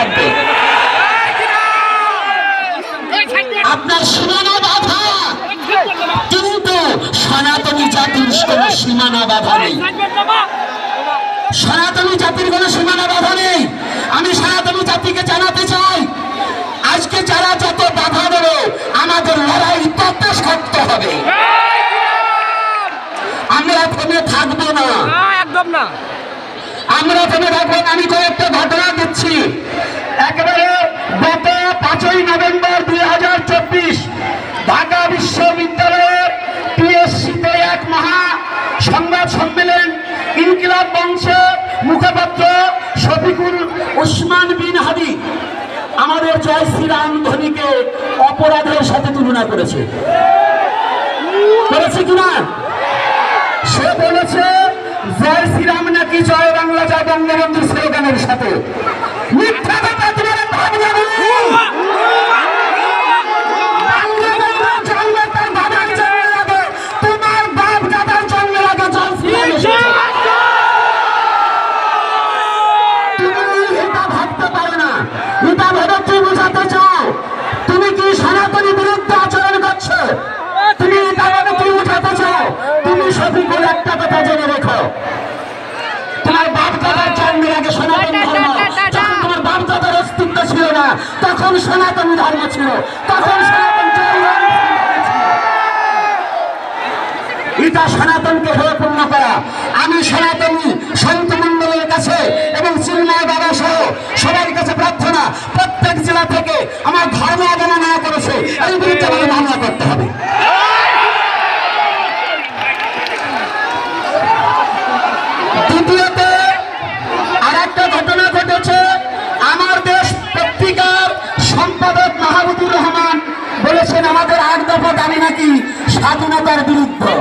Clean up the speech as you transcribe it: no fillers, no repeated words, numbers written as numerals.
থাকবে। আপনার সীমানা বাধা, কিন্তু সনাতনী জাতির কোন সীমানা বাধা নেই। সনাতনী জাতির কোন সীমানা বাধা নেই। আমি সনাতনী জাতিকে জানাতে চাই, আজকে যারা যত বাধা দেবে আমাদের লড়াই তত শক্ত হবে। আমরা থেমে থাকবো না, একদম না। আমরা থেমে থাকবো না। আমি কয়েকটা ঘটনা দিচ্ছি। একেবারে গত 5ই নভেম্বর 2024 ঢাকা বিশ্ববিদ্যালয়ের টিএসসিতে এক মহা সংবাদ সম্মেলন ইনকিলাব বংশের মুখপাত্র শফিকুল উসমান বিন হাদি আমাদের জয় শ্রীরাম ধ্বনিকে অপরাধের সাথে তুলনা করেছে কিনা? সে বলেছে জয় শ্রীরাম নাকি জয় বাংলা জয় বঙ্গবন্ধু স্লোগানের সাথে। মিথ্যা কথা, তোমার ভাবনা নেই। তোমার বাপ দাদার জন্মের আগে জয় শ্রীরাম এসেছে। তুমি এটা ভাবতে পারো না। এটা ভেবে তুই বোঝাতে চাও তুমি কি সনাতনী বিরুদ্ধে আচরণ করছো? তুমি এটা ভেবে তুই বোঝাতে চাও তুমি শফিকুল একটা কথা জেনে রেখো, তোমার বাপ দাদার জন্মের আগে সনাতন ধর্ম, যখন তোমার বাপ দাদার অস্তিত্ব ছিল না তখন সনাতনী ধর্ম ছিল, তখন সনাতন ধর্ম ছিল। এটা সনাতনকে হয়ে পূর্ণ করা। আমি সনাতনী সন্ত মন্ডলের কাছে এবং চিন্ময় বাবা সহ সবার কাছে প্রার্থনা, প্রত্যেক জেলা থেকে আমার ধর্ম অবমাননা করেছে এই বিরুদ্ধে আমাকে মামলা করতে হবে। দ্বিতীয়ত আর একটা ঘটনা ঘটেছে। আমার দেশ পত্রিকার সম্পাদক মাহমুদুর রহমান বলেছেন আমাদের 8 দফা দাবি নাকি স্বাধীনতার বিরুদ্ধে।